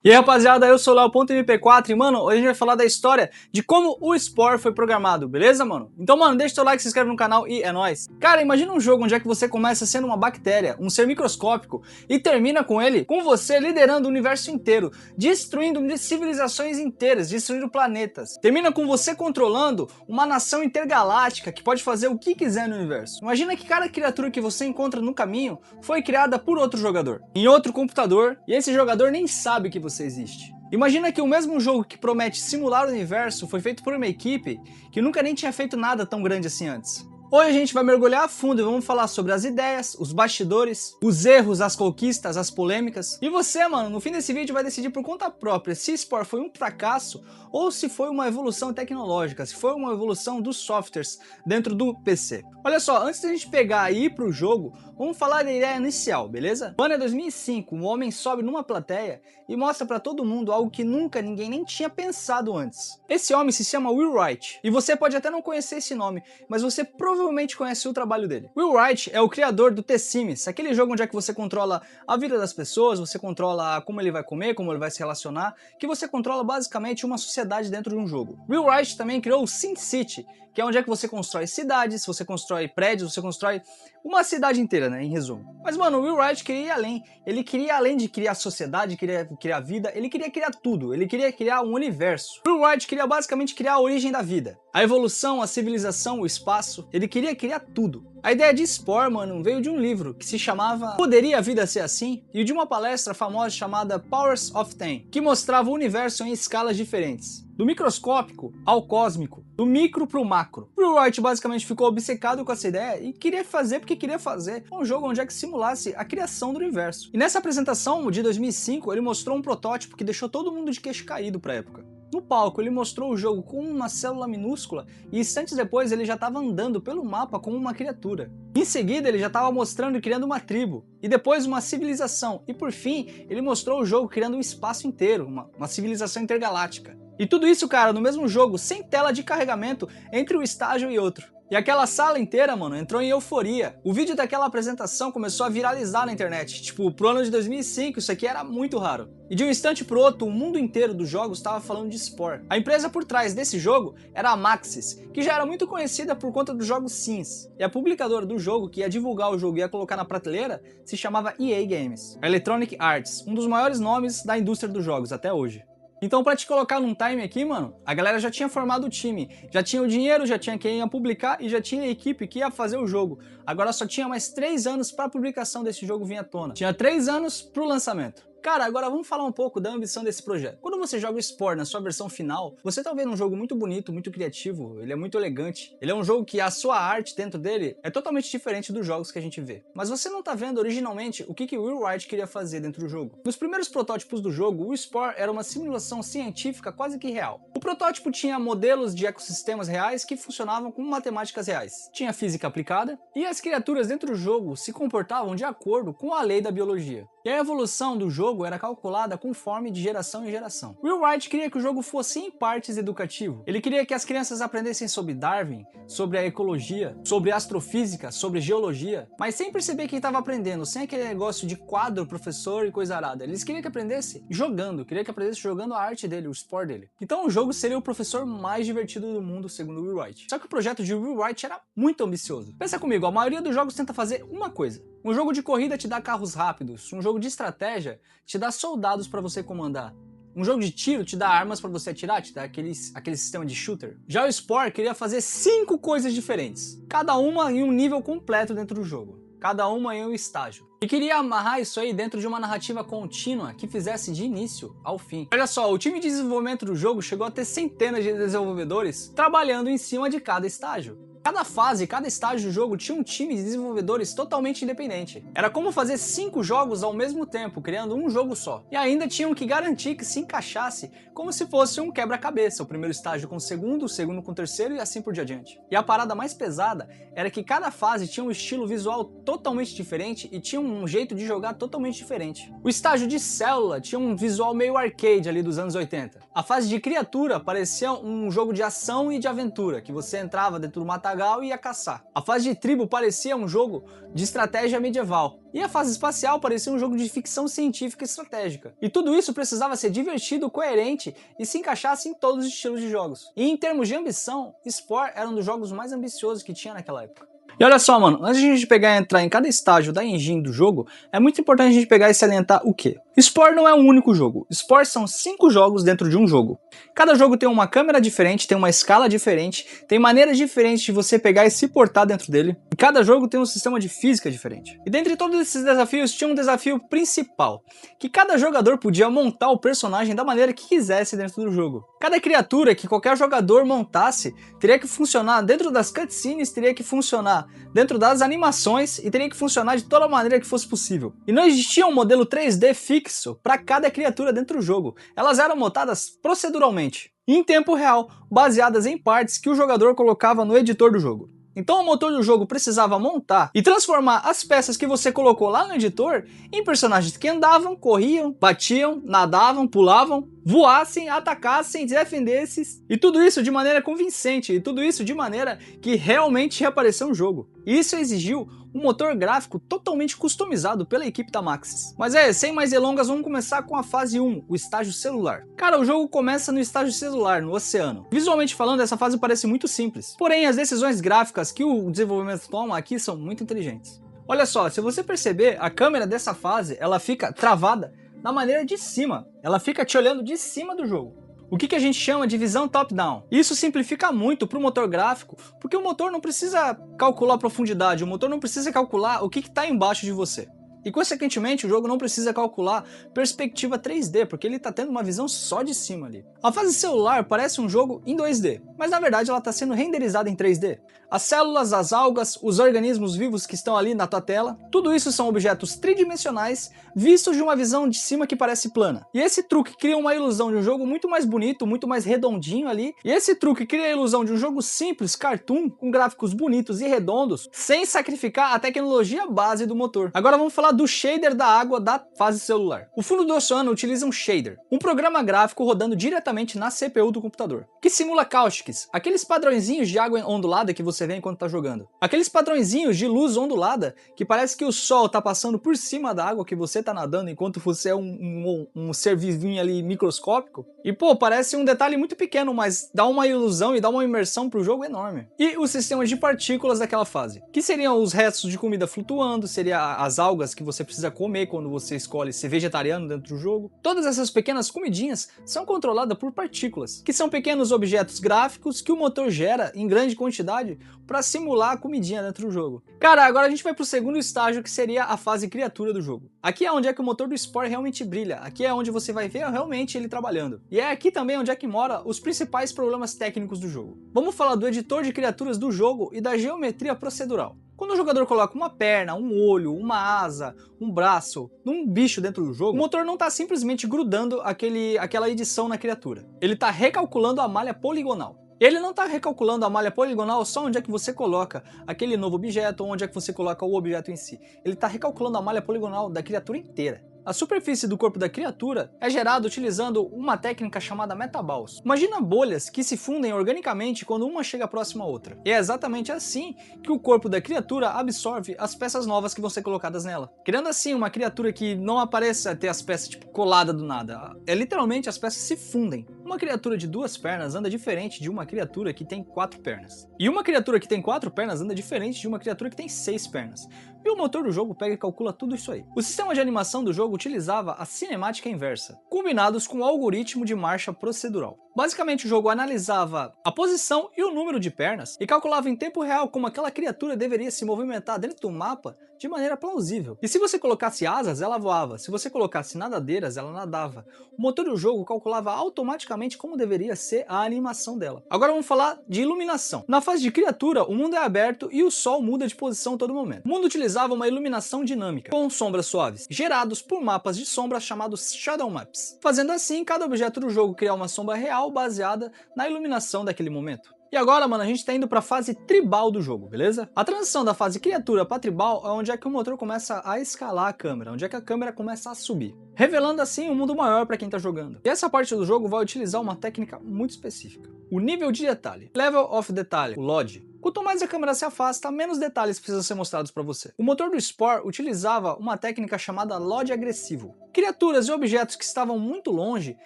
E aí rapaziada, eu sou o Léo.mp4 e mano, hoje a gente vai falar da história de como o Spore foi programado, beleza mano? Então mano, deixa o teu like, se inscreve no canal e é nóis. Cara, imagina um jogo onde é que você começa sendo uma bactéria, um ser microscópico e termina com ele, com você liderando o universo inteiro, destruindo civilizações inteiras, destruindo planetas. Termina com você controlando uma nação intergaláctica que pode fazer o que quiser no universo. Imagina que cada criatura que você encontra no caminho foi criada por outro jogador, em outro computador, e esse jogador nem sabe que você existe. Imagina que o mesmo jogo que promete simular o universo foi feito por uma equipe que nunca nem tinha feito nada tão grande assim antes. Hoje a gente vai mergulhar a fundo e vamos falar sobre as ideias, os bastidores, os erros, as conquistas, as polêmicas. E você, mano, no fim desse vídeo vai decidir por conta própria se Spore foi um fracasso ou se foi uma evolução tecnológica, se foi uma evolução dos softwares dentro do PC. Olha só, antes da gente pegar e ir pro jogo, vamos falar da ideia inicial, beleza? O ano é 2005, um homem sobe numa plateia e mostra pra todo mundo algo que nunca ninguém nem tinha pensado antes. Esse homem se chama Will Wright, e você pode até não conhecer esse nome, mas você provavelmente conhece o trabalho dele. Will Wright é o criador do The Sims, aquele jogo onde é que você controla a vida das pessoas, você controla como ele vai comer, como ele vai se relacionar, que você controla basicamente uma sociedade dentro de um jogo. Will Wright também criou o SimCity, que é onde é que você constrói cidades, você constrói prédios, você constrói uma cidade inteira, né, em resumo. Mas mano, o Will Wright queria ir além. Ele queria, além de criar sociedade, queria criar vida, ele queria criar tudo, ele queria criar um universo. Will Wright queria basicamente criar a origem da vida, a evolução, a civilização, o espaço, ele queria criar tudo. A ideia de Spore, mano, veio de um livro que se chamava Poderia a Vida Ser Assim? E de uma palestra famosa chamada Powers of Ten, que mostrava o universo em escalas diferentes, do microscópico ao cósmico, do micro pro macro. O Wright basicamente ficou obcecado com essa ideia e queria fazer porque queria fazer um jogo onde é que simulasse a criação do universo. E nessa apresentação de 2005, ele mostrou um protótipo que deixou todo mundo de queixo caído pra época. No palco, ele mostrou o jogo com uma célula minúscula e instantes depois ele já estava andando pelo mapa como uma criatura. Em seguida, ele já estava mostrando e criando uma tribo, e depois uma civilização, e por fim, ele mostrou o jogo criando um espaço inteiro, uma civilização intergaláctica. E tudo isso, cara, no mesmo jogo, sem tela de carregamento entre um estágio e outro. E aquela sala inteira, mano, entrou em euforia. O vídeo daquela apresentação começou a viralizar na internet. Tipo, pro ano de 2005, isso aqui era muito raro. E de um instante pro outro, o mundo inteiro dos jogos estava falando de Spore. A empresa por trás desse jogo era a Maxis, que já era muito conhecida por conta dos jogos Sims. E a publicadora do jogo, que ia divulgar o jogo e ia colocar na prateleira, se chamava EA Games. A Electronic Arts, um dos maiores nomes da indústria dos jogos até hoje. Então, pra te colocar num time aqui, mano, a galera já tinha formado o time, já tinha o dinheiro, já tinha quem ia publicar e já tinha a equipe que ia fazer o jogo. Agora só tinha mais 3 anos pra publicação desse jogo vir à tona. Tinha 3 anos pro lançamento. Cara, agora vamos falar um pouco da ambição desse projeto. Quando você joga o Spore na sua versão final, você tá vendo um jogo muito bonito, muito criativo, ele é muito elegante. Ele é um jogo que a sua arte dentro dele é totalmente diferente dos jogos que a gente vê. Mas você não tá vendo originalmente o que o Will Wright queria fazer dentro do jogo. Nos primeiros protótipos do jogo, o Spore era uma simulação científica quase que real. O protótipo tinha modelos de ecossistemas reais que funcionavam com matemáticas reais. Tinha física aplicada e as criaturas dentro do jogo se comportavam de acordo com a lei da biologia. E a evolução do jogo era calculada conforme de geração em geração. Will Wright queria que o jogo fosse em partes educativo. Ele queria que as crianças aprendessem sobre Darwin, sobre a ecologia, sobre astrofísica, sobre geologia, mas sem perceber que estava aprendendo, sem aquele negócio de quadro, professor e coisa arada. Eles queriam que aprendesse jogando, queria que aprendesse jogando a arte dele, o Spore dele. Então o jogo seria o professor mais divertido do mundo, segundo Will Wright. Só que o projeto de Will Wright era muito ambicioso. Pensa comigo, a maioria dos jogos tenta fazer uma coisa. Um jogo de corrida te dá carros rápidos, um jogo de estratégia te dá soldados para você comandar. Um jogo de tiro te dá armas para você atirar, te dá aquele sistema de shooter. Já o Spore queria fazer 5 coisas diferentes, cada uma em um nível completo dentro do jogo, cada uma em um estágio. E queria amarrar isso aí dentro de uma narrativa contínua que fizesse de início ao fim. Olha só, o time de desenvolvimento do jogo chegou a ter centenas de desenvolvedores trabalhando em cima de cada estágio. Cada fase, cada estágio do jogo tinha um time de desenvolvedores totalmente independente. Era como fazer 5 jogos ao mesmo tempo, criando um jogo só. E ainda tinham que garantir que se encaixasse como se fosse um quebra-cabeça, o primeiro estágio com o segundo com o terceiro e assim por diante. E a parada mais pesada era que cada fase tinha um estilo visual totalmente diferente e tinha um jeito de jogar totalmente diferente. O estágio de célula tinha um visual meio arcade ali dos anos 80. A fase de criatura parecia um jogo de ação e de aventura, que você entrava dentro do matagal legal e ia caçar. A fase de tribo parecia um jogo de estratégia medieval. E a fase espacial parecia um jogo de ficção científica e estratégica. E tudo isso precisava ser divertido, coerente e se encaixasse em todos os estilos de jogos. E em termos de ambição, Spore era um dos jogos mais ambiciosos que tinha naquela época. E olha só, mano, antes de a gente pegar e entrar em cada estágio da engine do jogo, é muito importante a gente pegar e salientar o quê? Spore não é um único jogo. Spore são 5 jogos dentro de um jogo. Cada jogo tem uma câmera diferente, tem uma escala diferente, tem maneiras diferentes de você pegar e se portar dentro dele. E cada jogo tem um sistema de física diferente. E dentre todos esses desafios, tinha um desafio principal, que cada jogador podia montar o personagem da maneira que quisesse dentro do jogo. Cada criatura que qualquer jogador montasse teria que funcionar dentro das cutscenes, teria que funcionar dentro das animações e teria que funcionar de toda maneira que fosse possível. E não existia um modelo 3D fixo para cada criatura dentro do jogo. Elas eram montadas proceduralmente, em tempo real, baseadas em partes que o jogador colocava no editor do jogo. Então o motor do jogo precisava montar e transformar as peças que você colocou lá no editor em personagens que andavam, corriam, batiam, nadavam, pulavam, voassem, atacassem, defendessem, e tudo isso de maneira convincente, e tudo isso de maneira que realmente ia aparecer um jogo. E isso exigiu um motor gráfico totalmente customizado pela equipe da Maxis. Mas sem mais delongas, vamos começar com a fase 1, o estágio celular. Cara, o jogo começa no estágio celular, no oceano. Visualmente falando, essa fase parece muito simples. Porém, as decisões gráficas que o desenvolvimento toma aqui são muito inteligentes. Olha só, se você perceber, a câmera dessa fase, ela fica travada na maneira de cima. Ela fica te olhando de cima do jogo. O que a gente chama de visão top-down. Isso simplifica muito para o motor gráfico, porque o motor não precisa calcular a profundidade, o motor não precisa calcular o que está embaixo de você. E consequentemente o jogo não precisa calcular perspectiva 3D, porque ele está tendo uma visão só de cima ali. A fase celular parece um jogo em 2D, mas na verdade ela está sendo renderizada em 3D. As células, as algas, os organismos vivos que estão ali na tua tela, tudo isso são objetos tridimensionais vistos de uma visão de cima que parece plana. E esse truque cria uma ilusão de um jogo muito mais bonito, muito mais redondinho ali. E esse truque cria a ilusão de um jogo simples, cartoon, com gráficos bonitos e redondos, sem sacrificar a tecnologia base do motor. Agora vamos falar do shader da água da fase celular. O fundo do oceano utiliza um shader, um programa gráfico rodando diretamente na CPU do computador, que simula caustics, aqueles padrõezinhos de água ondulada que você vê enquanto tá jogando. Aqueles padrõezinhos de luz ondulada que parece que o sol tá passando por cima da água que você tá nadando enquanto você é um ser vivinho ali microscópico. E pô, parece um detalhe muito pequeno, mas dá uma ilusão e dá uma imersão pro jogo enorme. E os sistemas de partículas daquela fase, que seriam os restos de comida flutuando, seria as algas que você precisa comer quando você escolhe ser vegetariano dentro do jogo. Todas essas pequenas comidinhas são controladas por partículas, que são pequenos objetos gráficos que o motor gera em grande quantidade para simular a comidinha dentro do jogo. Cara, agora a gente vai pro segundo estágio, que seria a fase criatura do jogo. Aqui é onde é que o motor do Spore realmente brilha, aqui é onde você vai ver realmente ele trabalhando. E é aqui também onde é que mora os principais problemas técnicos do jogo. Vamos falar do editor de criaturas do jogo e da geometria procedural. Quando o jogador coloca uma perna, um olho, uma asa, um braço num bicho dentro do jogo, o motor não está simplesmente grudando aquela edição na criatura. Ele está recalculando a malha poligonal. Ele não está recalculando a malha poligonal só onde é que você coloca aquele novo objeto ou onde é que você coloca o objeto em si. Ele está recalculando a malha poligonal da criatura inteira. A superfície do corpo da criatura é gerada utilizando uma técnica chamada metaballs. Imagina bolhas que se fundem organicamente quando uma chega próxima à outra. E é exatamente assim que o corpo da criatura absorve as peças novas que vão ser colocadas nela. Criando assim uma criatura que não apareça ter as peças coladas do nada. É literalmente as peças se fundem. Uma criatura de 2 pernas anda diferente de uma criatura que tem 4 pernas. E uma criatura que tem 4 pernas anda diferente de uma criatura que tem 6 pernas. E o motor do jogo pega e calcula tudo isso aí. O sistema de animação do jogo utilizava a cinemática inversa, combinados com o algoritmo de marcha procedural. Basicamente, o jogo analisava a posição e o número de pernas e calculava em tempo real como aquela criatura deveria se movimentar dentro do mapa de maneira plausível. E se você colocasse asas, ela voava. Se você colocasse nadadeiras, ela nadava. O motor do jogo calculava automaticamente como deveria ser a animação dela. Agora vamos falar de iluminação. Na fase de criatura, o mundo é aberto e o sol muda de posição a todo momento. O mundo utilizava uma iluminação dinâmica, com sombras suaves, gerados por mapas de sombras chamados Shadow Maps. Fazendo assim, cada objeto do jogo cria uma sombra real baseada na iluminação daquele momento. E agora, mano, a gente tá indo pra fase tribal do jogo, beleza? A transição da fase criatura pra tribal é onde é que o motor começa a escalar a câmera, onde é que a câmera começa a subir, revelando assim um mundo maior pra quem tá jogando. E essa parte do jogo vai utilizar uma técnica muito específica: o nível de detalhe, Level of Detail, o LOD. Quanto mais a câmera se afasta, menos detalhes precisam ser mostrados para você. O motor do Spore utilizava uma técnica chamada LOD agressivo. Criaturas e objetos que estavam muito longe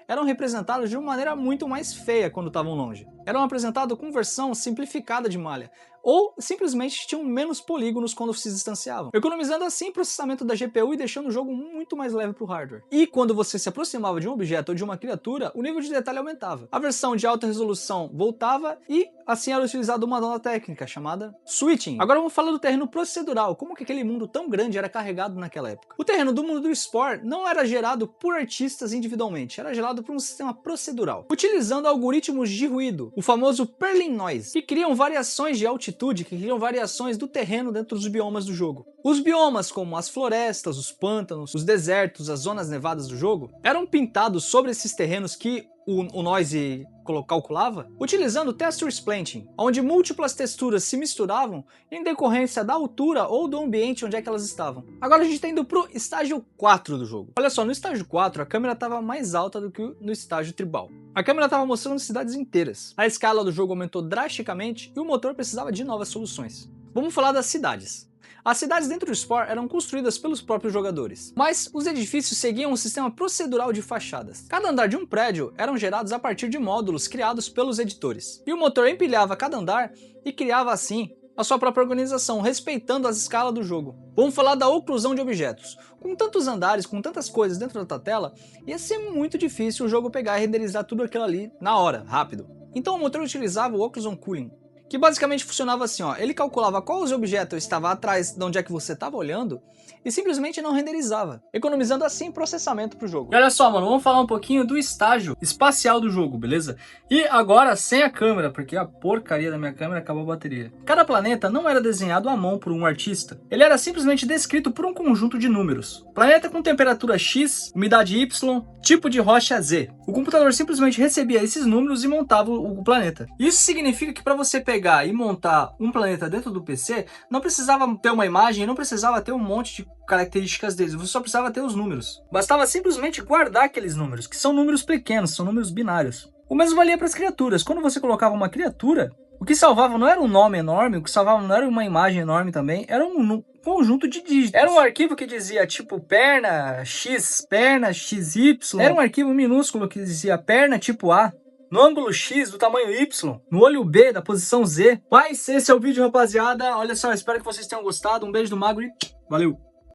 eram representados de uma maneira muito mais feia quando estavam longe. Eram apresentados com versão simplificada de malha, ou simplesmente tinham menos polígonos quando se distanciavam, economizando assim o processamento da GPU e deixando o jogo muito mais leve para o hardware. E quando você se aproximava de um objeto ou de uma criatura, o nível de detalhe aumentava. A versão de alta resolução voltava e assim era utilizada uma nova técnica chamada switching. Agora vamos falar do terreno procedural, como que aquele mundo tão grande era carregado naquela época. O terreno do mundo do Spore não era gerado por artistas individualmente, era gerado por um sistema procedural, utilizando algoritmos de ruído, o famoso Perlin Noise, que criam variações de altitude, que criam variações do terreno dentro dos biomas do jogo. Os biomas, como as florestas, os pântanos, os desertos, as zonas nevadas do jogo, eram pintados sobre esses terrenos que o Noise calculava, utilizando texture splanting, onde múltiplas texturas se misturavam em decorrência da altura ou do ambiente onde é que elas estavam. Agora a gente está indo pro estágio 4 do jogo. Olha só, no estágio 4 a câmera estava mais alta do que no estágio tribal. A câmera estava mostrando cidades inteiras. A escala do jogo aumentou drasticamente e o motor precisava de novas soluções. Vamos falar das cidades. As cidades dentro do Spore eram construídas pelos próprios jogadores, mas os edifícios seguiam um sistema procedural de fachadas. Cada andar de um prédio eram gerados a partir de módulos criados pelos editores, e o motor empilhava cada andar e criava assim a sua própria organização, respeitando as escalas do jogo. Vamos falar da oclusão de objetos. Com tantos andares, com tantas coisas dentro da tua tela, ia ser muito difícil o jogo pegar e renderizar tudo aquilo ali na hora, rápido. Então o motor utilizava o Occlusion Cooling, que basicamente funcionava assim, ó, ele calculava quais objetos estavam atrás de onde é que você estava olhando e simplesmente não renderizava, economizando assim processamento pro jogo. E olha só, mano, vamos falar um pouquinho do estágio espacial do jogo, beleza? E agora sem a câmera, porque a porcaria da minha câmera acabou a bateria. Cada planeta não era desenhado à mão por um artista, ele era simplesmente descrito por um conjunto de números. Planeta com temperatura X, umidade Y, tipo de rocha Z. O computador simplesmente recebia esses números e montava o planeta. Isso significa que para você pegar e montar um planeta dentro do PC, não precisava ter uma imagem, não precisava ter um monte de características deles, você só precisava ter os números. Bastava simplesmente guardar aqueles números, que são números pequenos, são números binários. O mesmo valia para as criaturas. Quando você colocava uma criatura, o que salvava não era um nome enorme, o que salvava não era uma imagem enorme também, era um conjunto de dígitos. Era um arquivo que dizia tipo perna XY, era um arquivo minúsculo que dizia perna tipo A, no ângulo X do tamanho Y, no olho B da posição Z. Mas esse é o vídeo, rapaziada. Olha só, espero que vocês tenham gostado. Um beijo do Magro e valeu!